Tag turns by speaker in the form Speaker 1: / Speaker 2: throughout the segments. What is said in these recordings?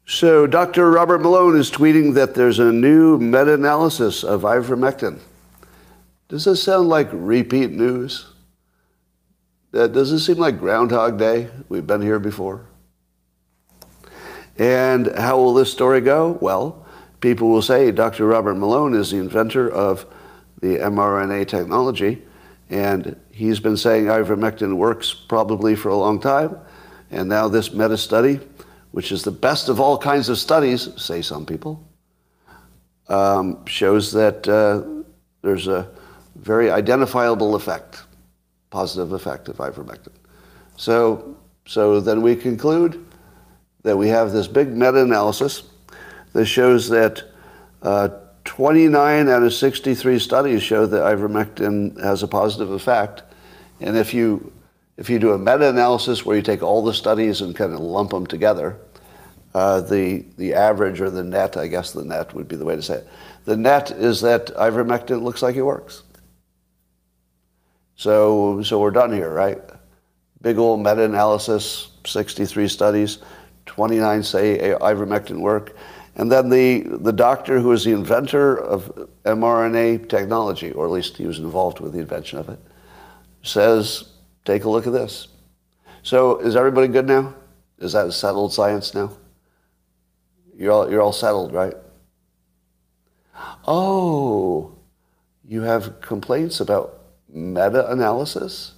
Speaker 1: So Dr. Robert Malone is tweeting that there's a new meta-analysis of ivermectin. Does this sound like repeat news? Does this seem like Groundhog Day? We've been here before. And how will this story go? Well, people will say Dr. Robert Malone is the inventor of the mRNA technology, and he's been saying ivermectin works probably for a long time, and now this meta-study, which is the best of all kinds of studies, say some people, shows that there's a very identifiable effect, positive effect of ivermectin. So then we conclude that we have this big meta-analysis that shows that 29 out of 63 studies show that ivermectin has a positive effect. And if you do a meta-analysis where you take all the studies and kind of lump them together, the average, or the net, I guess the net would be the way to say it, the net is that ivermectin looks like it works. So we're done here, right? Big old meta-analysis, 63 studies, 29 say ivermectin work. And then the doctor who is the inventor of mRNA technology, or at least he was involved with the invention of it, says, take a look at this. So is everybody good now? Is that settled science now? You're all settled, right? Oh, you have complaints about meta-analysis?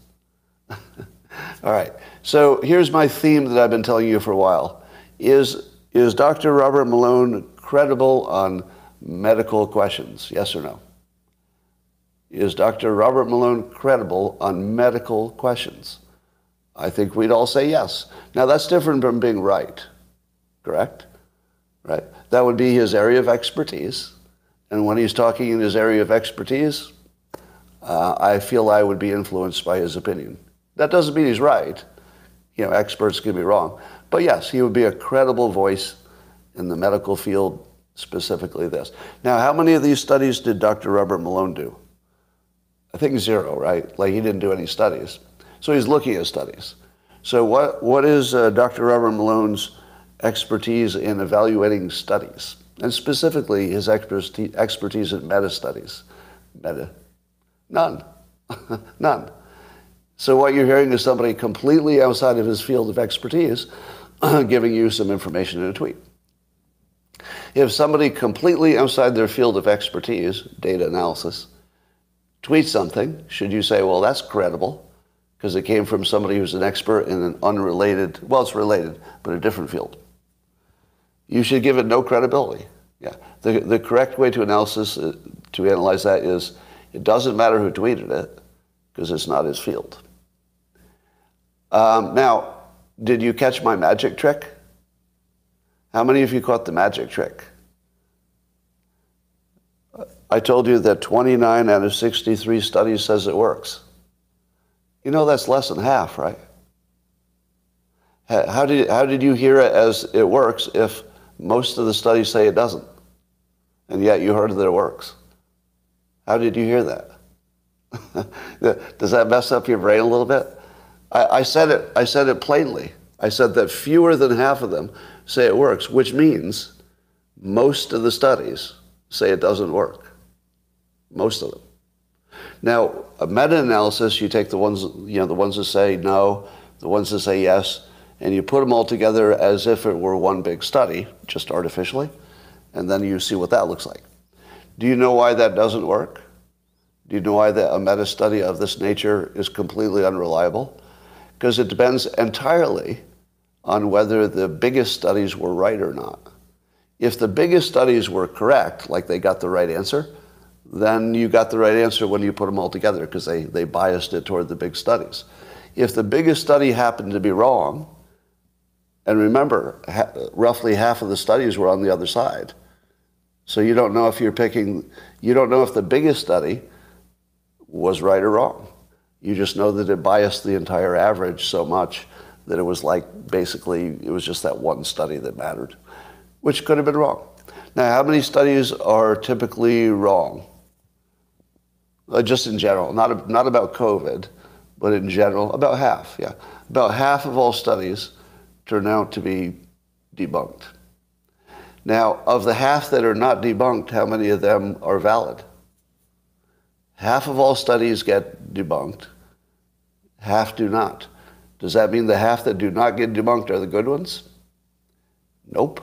Speaker 1: All right. So here's my theme that I've been telling you for a while. Is Dr. Robert Malone credible on medical questions? Yes or no? Is Dr. Robert Malone credible on medical questions? I think we'd all say yes. Now, that's different from being right, correct? Right? That would be his area of expertise. And when he's talking in his area of expertise, I feel I would be influenced by his opinion. That doesn't mean he's right. You know, experts can be wrong. But yes, he would be a credible voice in the medical field, specifically this. Now, how many of these studies did Dr. Robert Malone do? I think 0, right? Like, he didn't do any studies. So he's looking at studies. So what is Dr. Robert Malone's expertise in evaluating studies? And specifically, his expertise in meta-studies. None. None. So what you're hearing is somebody completely outside of his field of expertise giving you some information in a tweet. If somebody completely outside their field of expertise, data analysis, tweets something, should you say, well, that's credible because it came from somebody who's an expert in an unrelated, well, it's related, but a different field? You should give it no credibility. Yeah. The correct way to analyze that is it doesn't matter who tweeted it because it's not his field. Now, did you catch my magic trick? How many of you caught the magic trick? I told you that 29 out of 63 studies says it works. You know, that's less than half, right? How did you hear it as it works if most of the studies say it doesn't? And yet you heard that it works. How did you hear that? Does that mess up your brain a little bit? I said it plainly. I said that fewer than half of them say it works, which means most of the studies say it doesn't work. Most of them. Now, a meta-analysis, you take the ones that say no, the ones that say yes, and you put them all together as if it were one big study, just artificially, and then you see what that looks like. Do you know why that doesn't work? Do you know why a meta-study of this nature is completely unreliable? Because it depends entirely on whether the biggest studies were right or not. If the biggest studies were correct, like they got the right answer, then you got the right answer when you put them all together because they biased it toward the big studies. If the biggest study happened to be wrong, and remember, roughly half of the studies were on the other side. So you don't know if you don't know if the biggest study was right or wrong. You just know that it biased the entire average so much that it was like basically it was just that one study that mattered, which could have been wrong. Now, how many studies are typically wrong? Just in general, not about COVID, but in general, about half, yeah. About half of all studies turn out to be debunked. Now, of the half that are not debunked, how many of them are valid? Half of all studies get debunked. Half do not. Does that mean the half that do not get debunked are the good ones? Nope.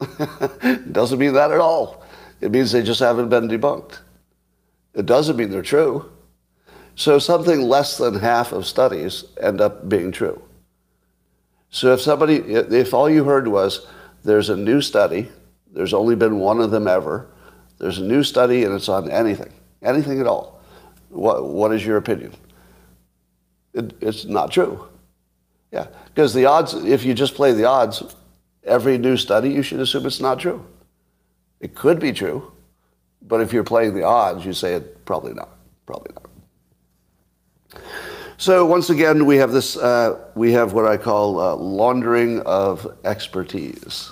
Speaker 1: It doesn't mean that at all. It means they just haven't been debunked. It doesn't mean they're true. So something less than half of studies end up being true. So if all you heard was, there's a new study, there's only been one of them ever, there's a new study and it's on anything at all, what is your opinion? It's not true. Yeah, because the odds, if you just play the odds, every new study, you should assume it's not true. It could be true, but if you're playing the odds, you say it probably not. So once again, we have this. We have what I call laundering of expertise.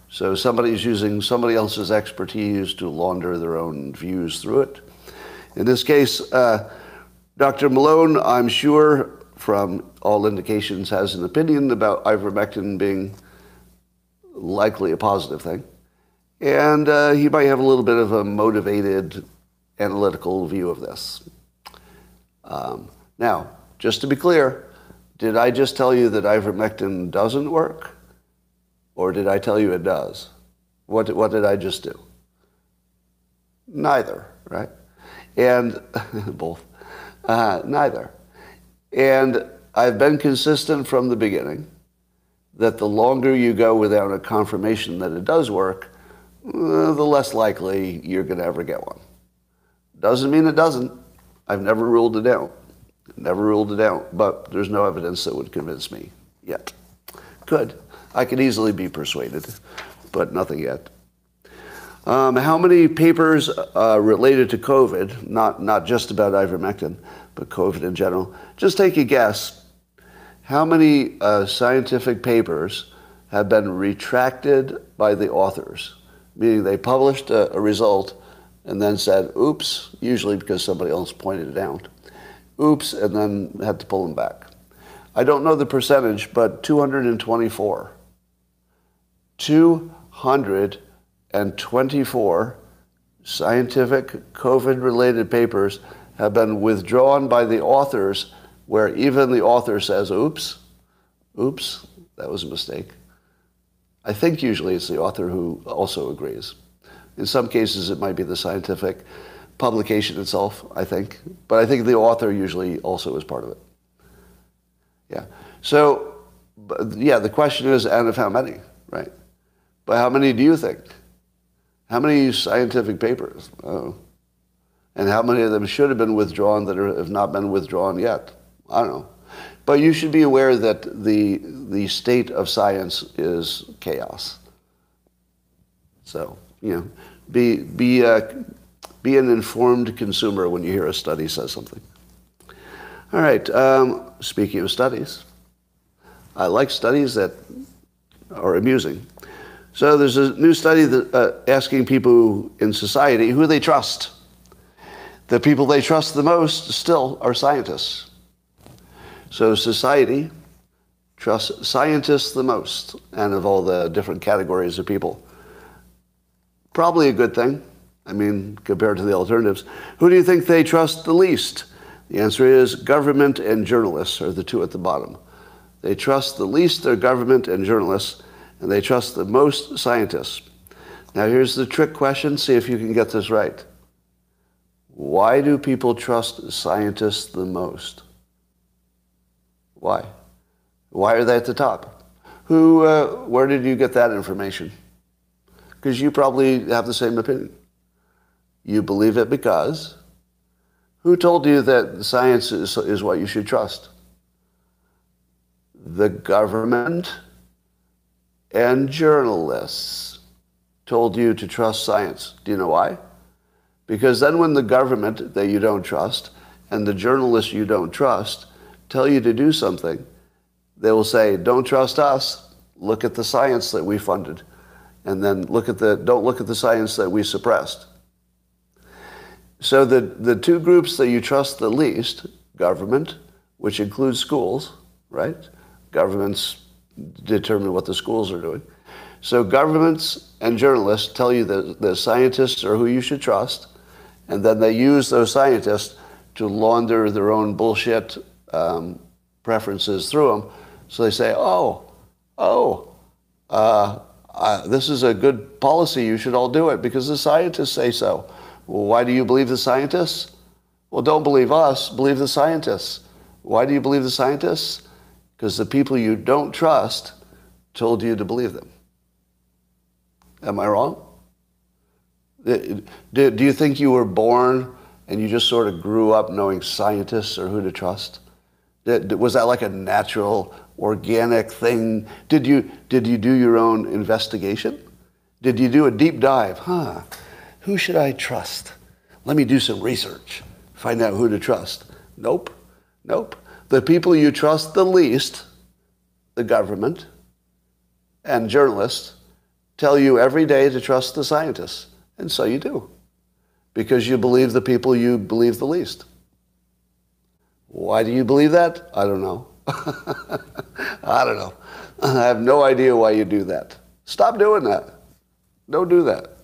Speaker 1: So somebody's using somebody else's expertise to launder their own views through it. In this case, Dr. Malone, I'm sure, from all indications, has an opinion about ivermectin being likely a positive thing. And he might have a little bit of a motivated, analytical view of this. Now, just to be clear, did I just tell you that ivermectin doesn't work? Or did I tell you it does? What did I just do? Neither, right? And both. Neither. And I've been consistent from the beginning that the longer you go without a confirmation that it does work, the less likely you're going to ever get one. Doesn't mean it doesn't. I've never ruled it out. But there's no evidence that would convince me yet. Could. I could easily be persuaded, but nothing yet. How many papers related to COVID, not just about ivermectin, but COVID in general? Just take a guess. How many scientific papers have been retracted by the authors? Meaning they published a result and then said, oops, usually because somebody else pointed it out. Oops, and then had to pull them back. I don't know the percentage, but 224. 224 scientific COVID-related papers have been withdrawn by the authors where even the author says, oops, that was a mistake. I think usually it's the author who also agrees. In some cases, it might be the scientific publication itself, I think. But I think the author usually also is part of it. Yeah. So, yeah, the question is, and of how many, right? But how many do you think? How many scientific papers? Oh. And how many of them should have been withdrawn that have not been withdrawn yet? I don't know. But you should be aware that the state of science is chaos. So, you know, be an informed consumer when you hear a study says something. All right. Speaking of studies, I like studies that are amusing. So there's a new study that asking people in society who they trust. The people they trust the most still are scientists. So society trusts scientists the most, and of all the different categories of people. Probably a good thing. I mean, compared to the alternatives. Who do you think they trust the least? The answer is government and journalists are the two at the bottom. They trust the least their government and journalists, and they trust the most scientists. Now here's the trick question. See if you can get this right. Why do people trust scientists the most? Why? Why are they at the top? Where did you get that information? Because you probably have the same opinion. You believe it because who told you that science is what you should trust? The government and journalists told you to trust science. Do you know why? Because then when the government that you don't trust and the journalists you don't trust tell you to do something, they will say, don't trust us, look at the science that we funded. And then don't look at the science that we suppressed. So the two groups that you trust the least, government, which includes schools, right? Governments determine what the schools are doing. So governments and journalists tell you that the scientists are who you should trust, and then they use those scientists to launder their own bullshit preferences through them. So they say, this is a good policy, you should all do it because the scientists say so. Well, why do you believe the scientists? Well, don't believe us, believe the scientists. Why do you believe the scientists? Because the people you don't trust told you to believe them. Am I wrong? Do you think you were born and you just sort of grew up knowing scientists are who to trust? Was that like a natural, organic thing? Did you do your own investigation? Did you do a deep dive? Who should I trust? Let me do some research. Find out who to trust. Nope. The people you trust the least, the government and journalists, tell you every day to trust the scientists. And so you do. Because you believe the people you believe the least. Why do you believe that? I don't know. I don't know. I have no idea why you do that. Stop doing that. Don't do that.